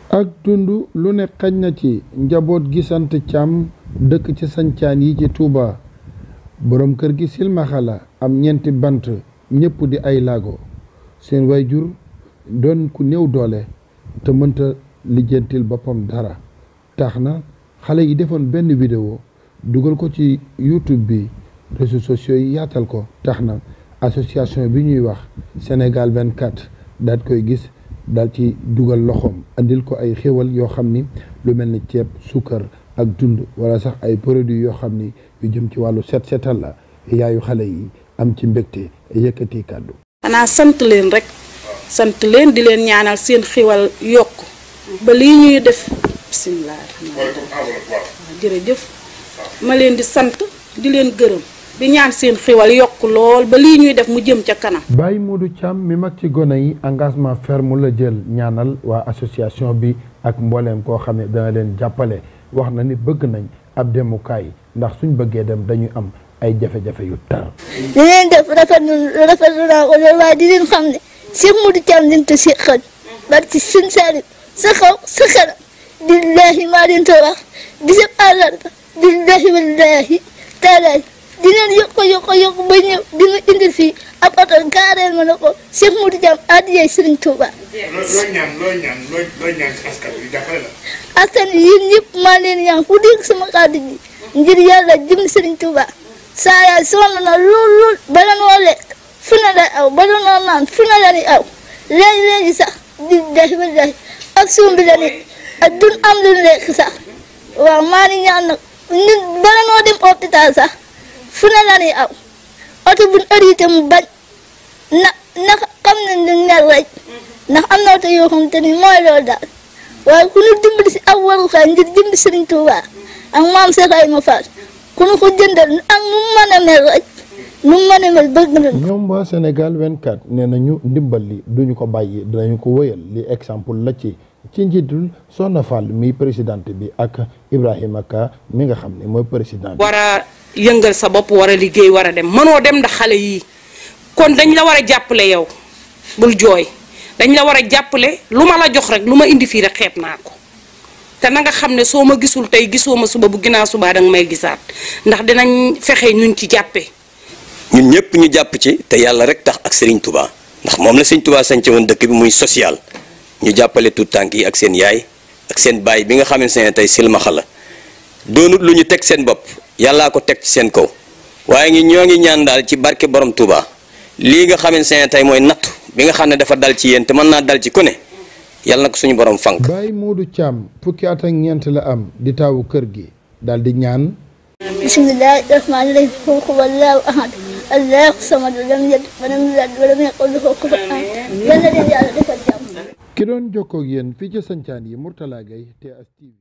ak dund lu ne xaj na ci njaboot gi sant Thiam dëkk ci sancaan yi ci Touba borom kër gi silmaxa la am ñeenti bant ñëpp di ay laago seen wayjur doon ku néew doole te mënta lijjantil boppam dara tax na xale yi defoon benn vidéo dugal ko ci YouTube bi réseaux sociaux yi yaatal ko tax na association bi ñuy wax Sénégal 24 daal koy gis daal ci dugal loxoom andil ko ay xéwal yoo xam ni lu mel ni ceeb suukar ak dund wala sax ay produits yoo xam ni yu jëm ci wàllu setal la yaayu xale yi am ci mbégte yëkkati kàddu. xanaa sant leen rek sant leen di leen ñaanal seen xéwal yokk ba lii ñuy def bisimilah jërëjëf ma leen di sant di leen gërëm di ñaan seen xéwal yokk lool ba lii ñuy def mu jëm ca kanam. Baye Modou Thiam mi mag ci gone yi engagement ferme la jël ñaanal waa association bi ak mbooleem koo xam ne dana leen jàppale wax na ni bëgg nañ ab demukaay ndax suñ bëggee dem dañuy am ay jafe-jafe yu tar. li leen def rafetlu naa ko loolu waaye di leen xam ne Cheikh Modou Thiam leen te si xel ba ci seen saali sa xaw sa xel billahi maa leen te wax bisab àllarba billahi wallahi taalaay di leen yokk ba ñëw di nga indi fii ab oto gaareel ma ne ko Cheikh Modou Thiam adiyay Serigne Touba. looy ñaan ci askan wi jàppale la. askan wi yéen ñëpp maa leen ñaan fu dégg sama kàddu gi ngir yàlla jëm Serigne Touba saa yaay sonn na lool bala noo lekk fu ne lay aw bala noo naan fu ne la ni aw léegi sax billahi wallahi ak suum bi la ni ak dun am lu lekk sax waaw maa ni ñaan nag ñun bala noo dem hôpital sax fu ne la ni aw oto buñ arrêté mu bañ ndax xam nañ lu mel rek ndax am na oto yoo xam te ni mooy loolu daal waaye ku ñu dimbali si aw warukaay ngir jënd Serigne Touba ak maam Cheikh Ibrahima Fall ku ñu ko jëndal ak nu mu mën a mel rek nu mu mën a mel bëgg na. ñoom waa Sénégal 24 nee nañu ndimbal li duñu ko bàyyi dinañu ko wëyal li exemple la ci njiitul Soxna Fall mi présidente bi ak Ibrahima Ka mi nga xam ne mooy président bi. war a yëngal sa bopp war a liggéey war a dem mënoo dem ndax xale yii kon dañ la war a jàppale yow bul jooy dañ la war a jàppale lu ma la jox rek lu ma indi fii rek xeeb naa ko te na nga xam ne soo ma gisul tey gisoo ma suba bu ginnaaw subaa danga may gisaat ndax dinañ fexe ñun ci jàppee. ñun ñëpp ñu jàpp ci te yàlla rek tax ak Serigne Touba ndax moom la Serigne Touba sañce woon dëkk bi muy social ñu jàppale tout tànk yi ak seen yaay ak seen baay bi nga xamante ne tey silmaxa la doonut lu ñu teg seen bopp yàllaa ko teg ci seen kaw waaye ñoo ngi ñaan daal ci barke borom Touba lii nga xamante ne tey mooy nattu bi nga xam ne dafa dal ci yéen te mën naa dal ci ku ne yàlla na ko suñu borom fànk. Baye Modou Thiam fukki at ak ñeent la am di taawu kër gi daal di ñaan. bismillahi rahmaani rahim qul huwallahu ahad allahu samad lam yalid walam yulad walam yakul lahu kufuwan ahad yàlla leen yàlla defal jàmm. ki doon jokkoo ak yéen fii ci sancaan yi Mourtala Gaye TS TV